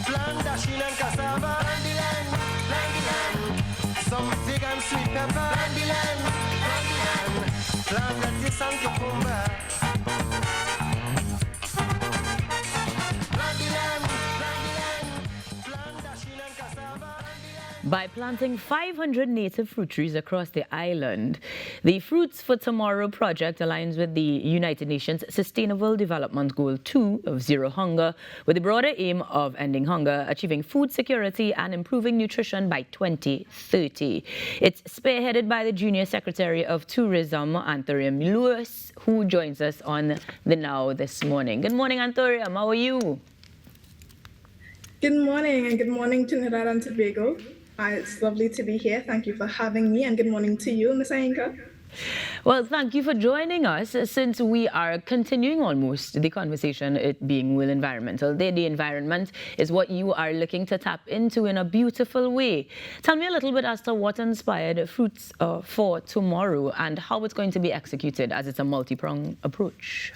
Plant dashing and cassava. Plant the land, plant the land. Some fig and sweet pepper. Plant the land, plant the land. Plant lettuce and cucumber. Plant the land, plant the land. Plant dashing and cassava. By planting 500 native fruit trees across the island, the Fruits for Tomorrow project aligns with the United Nations Sustainable Development Goal 2 of Zero Hunger, with the broader aim of ending hunger, achieving food security and improving nutrition by 2030. It's spearheaded by the Junior Secretary of Tourism, Anthurium Lewis, who joins us on the Now this morning. Good morning, Anthurium. How are you? Good morning, and good morning to Trinidad and Tobago. It's lovely to be here. Thank you for having me, and good morning to you, Ms. Ainka. Well, thank you for joining us. Since we are continuing almost the conversation, it being World Environmental Day, the environment is what you are looking to tap into in a beautiful way. Tell me a little bit as to what inspired Fruits for Tomorrow and how it's going to be executed, as it's a multi-pronged approach.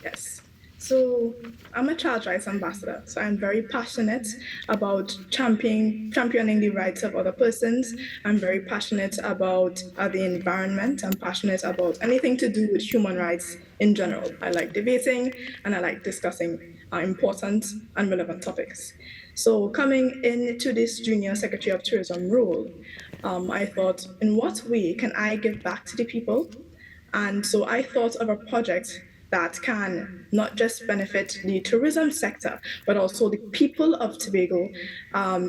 Yes. So I'm a child rights ambassador, so I'm very passionate about championing the rights of other persons. I'm very passionate about the environment. I'm passionate about anything to do with human rights in general. I like debating and I like discussing important and relevant topics. So coming into this Junior Secretary of Tourism role, I thought, in what way can I give back to the people? And so I thought of a project that can not just benefit the tourism sector, but also the people of Tobago,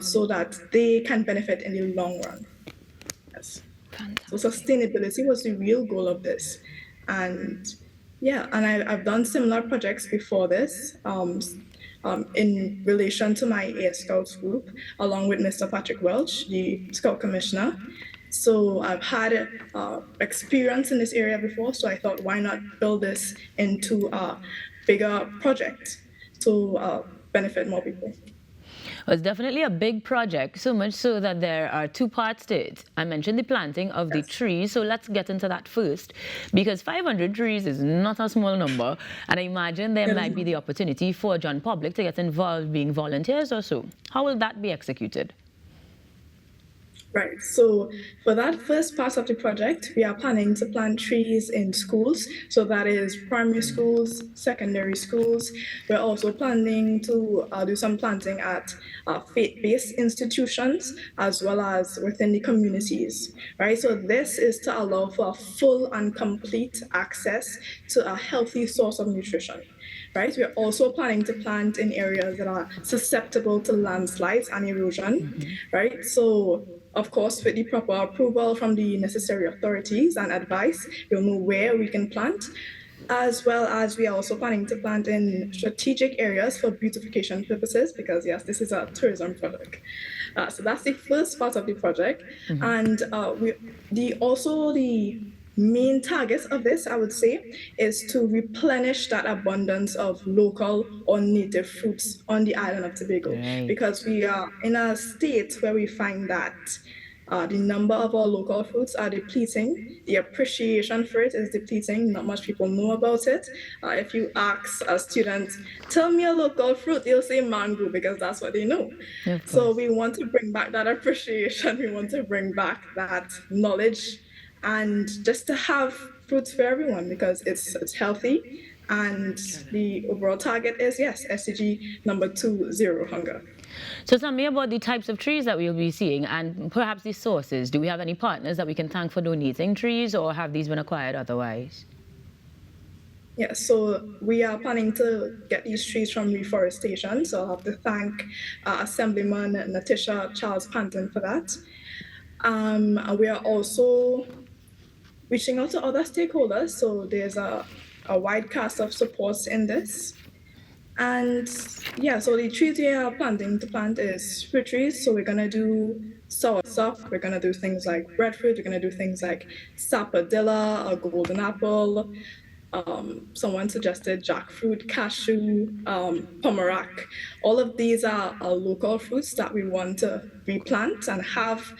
so that they can benefit in the long run. Yes. So sustainability was the real goal of this. And yeah, and I've done similar projects before this, in relation to my AS Scouts group, along with Mr. Patrick Welch, the Scout Commissioner. So I've had experience in this area before, so I thought, why not build this into a bigger project to benefit more people? Well, it's definitely a big project, so much so that there are two parts to it. I mentioned the planting of the trees, so let's get into that first, because 500 trees is not a small number, and I imagine there might be the opportunity for John public to get involved, being volunteers or so. How will that be executed? Right, so for that first part of the project, we are planning to plant trees in schools. So that is primary schools, secondary schools. We're also planning to do some planting at faith-based institutions, as well as within the communities, right? So this is to allow for a full and complete access to a healthy source of nutrition. Right? We're also planning to plant in areas that are susceptible to landslides and erosion, right? So, of course, with the proper approval from the necessary authorities and advice, we'll know where we can plant, as well as we are also planning to plant in strategic areas for beautification purposes, because yes, this is a tourism project. So that's the first part of the project. And the main target of this, I would say, is to replenish that abundance of local or native fruits on the island of Tobago. Right. Because we are in a state where we find that the number of our local fruits are depleting. The appreciation for it is depleting. Not much people know about it. If you ask a student, tell me a local fruit, they'll say mango, because that's what they know. So we want to bring back that appreciation. We want to bring back that knowledge, and just to have fruits for everyone, because it's healthy, and the overall target is, yes, SDG number 2, Zero Hunger. So tell me about the types of trees that we'll be seeing, and perhaps the sources. Do we have any partners that we can thank for donating trees, or have these been acquired otherwise? Yeah, so we are planning to get these trees from reforestation, so I'll have to thank Assemblyman Natisha Charles Panton for that. We are also reaching out to other stakeholders, so there's a wide cast of supports in this. And yeah, so the trees we are planting to plant is fruit trees. So we're gonna do soursop, we're gonna do things like breadfruit, we're gonna do things like sapodilla, a golden apple. Someone suggested jackfruit, cashew, pomerac. All of these are local fruits that we want to replant and have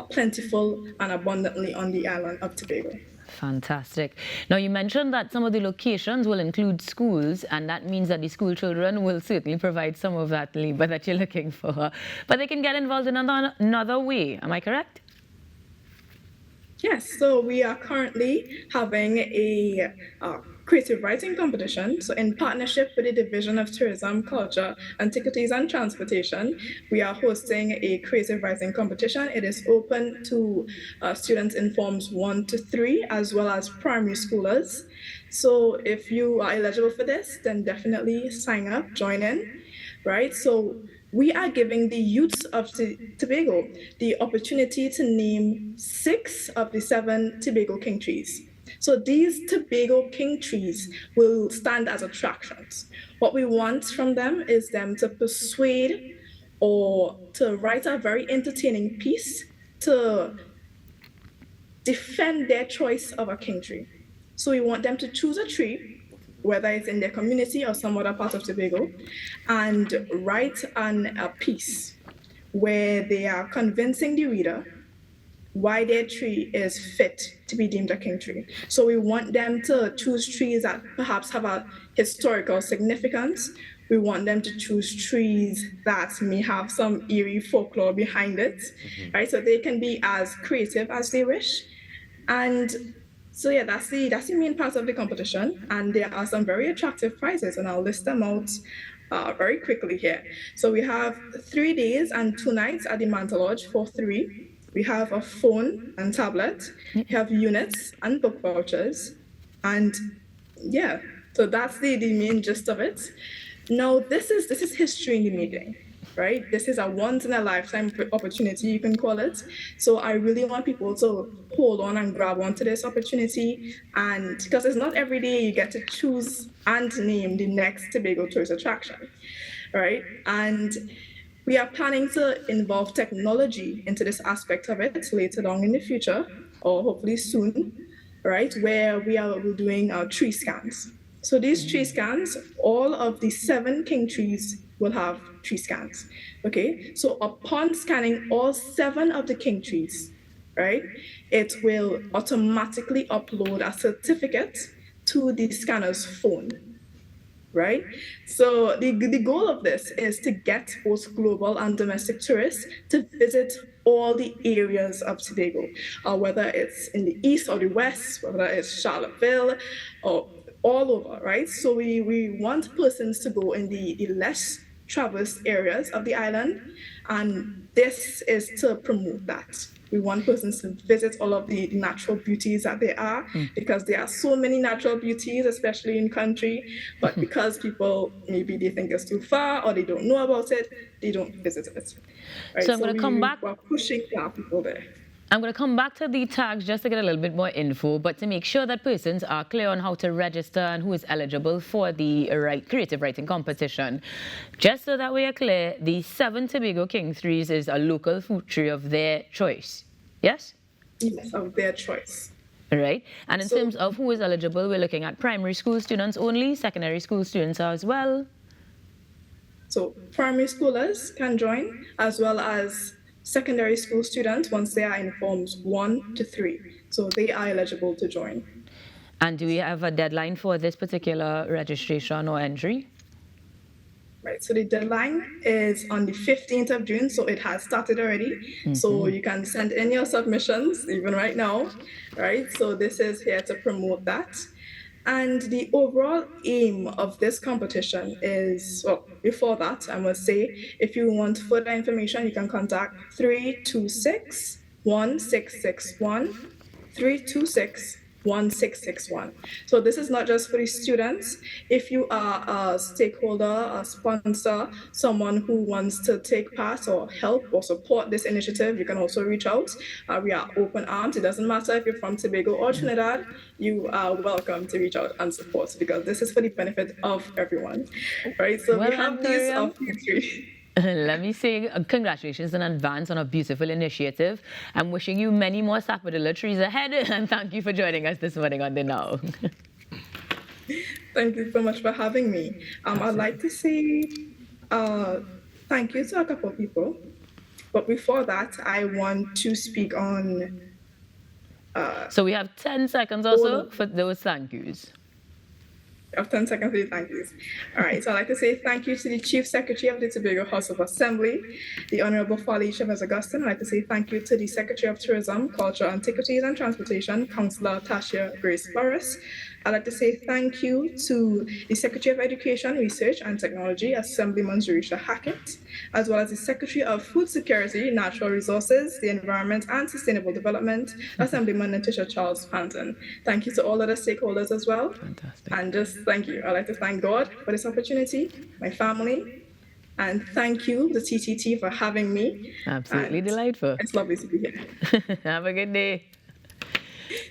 plentiful and abundantly on the island of Tobago. Fantastic. Now, you mentioned that some of the locations will include schools, and that means that the school children will certainly provide some of that labor that you're looking for. But they can get involved in another way. Am I correct? Yes, so we are currently having a creative writing competition. So, in partnership with the Division of Tourism, Culture, Antiquities, and Transportation, we are hosting a creative writing competition. It is open to students in forms 1 to 3, as well as primary schoolers. So, if you are eligible for this, then definitely sign up, join in, right? So, we are giving the youths of Tobago the opportunity to name 6 of the 7 Tobago king trees. So these Tobago king trees will stand as attractions. What we want from them is them to persuade or to write a very entertaining piece to defend their choice of a king tree. So we want them to choose a tree, whether it's in their community or some other part of Tobago, and write a piece where they are convincing the reader why their tree is fit to be deemed a king tree. So we want them to choose trees that perhaps have a historical significance. We want them to choose trees that may have some eerie folklore behind it, right? So they can be as creative as they wish. And so yeah, that's the main part of the competition, and there are some very attractive prizes, and I'll list them out very quickly here. So we have 3 days and 2 nights at the Manta Lodge for 3. We have a phone and tablet. We have units and book vouchers, and yeah, so that's the main gist of it. Now this is history in the making, right? This is a once in a lifetime opportunity, you can call it. So I really want people to hold on and grab onto this opportunity, and because it's not every day you get to choose and name the next Tobago tourist attraction, right? And we are planning to involve technology into this aspect of it later on in the future, or hopefully soon, right? Where we're doing our tree scans. So these tree scans, all of the 7 king trees will have tree scans. Okay, so upon scanning all 7 of the king trees, right, it will automatically upload a certificate to the scanner's phone. Right? So the goal of this is to get both global and domestic tourists to visit all the areas of Tobago, whether it's in the east or the west, whether it's Charlottesville or all over, right? So we want persons to go in the less traversed areas of the island, and this is to promote that. We want persons to visit all of the natural beauties that there are, because there are so many natural beauties, especially in country, but because people, maybe they think it's too far or they don't know about it, they don't visit it. Right? So I'm going to come back. We're pushing our people there. I'm going to come back to the tags just to get a little bit more info, but to make sure that persons are clear on how to register and who is eligible for the creative writing competition. Just so that we are clear, the 7 Tobago King Trees is a local fruit tree of their choice. Yes? Yes, of their choice. Right. And in terms of who is eligible, we're looking at primary school students only, secondary school students as well. So primary schoolers can join, as well as secondary school students once they are in forms 1 to 3. So they are eligible to join. And do we have a deadline for this particular registration or entry? Right, so the deadline is on the 15th of June, so it has started already. So you can send in your submissions, even right now, right? So this is here to promote that. And the overall aim of this competition is, well, before that, I must say, if you want further information, you can contact 326-1661, 326-1661. So this is not just for the students. If you are a stakeholder, a sponsor, someone who wants to take part or help or support this initiative, you can also reach out. We are open arms. It doesn't matter if you're from Tobago or Trinidad, you are welcome to reach out and support, because this is for the benefit of everyone, right? So we have these of history. Let me say congratulations in advance on a beautiful initiative. I'm wishing you many more sapodilla trees ahead, and thank you for joining us this morning on The Now. Thank you so much for having me. I'd like to say thank you to a couple of people, but before that, I want to speak on So we have 10 seconds or so for those thank yous. Of 10 seconds for the thank yous. All right, so I'd like to say thank you to the Chief Secretary of the Tobago House of Assembly, the Honorable Folly Chavez Augustine. I'd like to say thank you to the Secretary of Tourism, Culture, Antiquities and Transportation, Councillor Tasha Grace Burris. I'd like to say thank you to the Secretary of Education, Research and Technology, Assemblyman Zerisha Hackett, as well as the Secretary of Food Security, Natural Resources, the Environment and Sustainable Development, Assemblyman Natisha Charles Panton. Thank you to all other stakeholders as well. Fantastic. And just thank you. I'd like to thank God for this opportunity, my family, and thank you, the TTT, for having me. Absolutely And delightful. It's lovely to be here. Have a good day.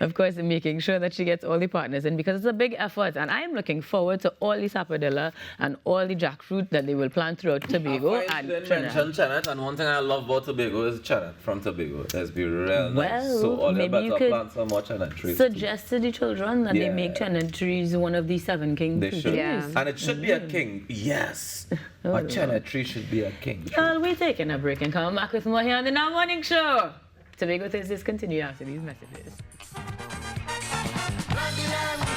Of course, making sure that she gets all the partners in, because it's a big effort, and I am looking forward to all the sapodilla and all the jackfruit that they will plant throughout Tobago and Trinidad. Mention chenet, and one thing I love about Tobago is chenet from Tobago. Let's be real nice. Well, So all maybe better you could plant some more chenet trees. suggest to the children that they Yeah. make chenet trees one of the 7 king They fruit should. trees. Yeah. And it should be a king. Yes. A chenet tree should be a king. Well, we're taking a break and coming back with more here on the Now Morning Show. Tobago Thursdays continue after these messages. Land the land,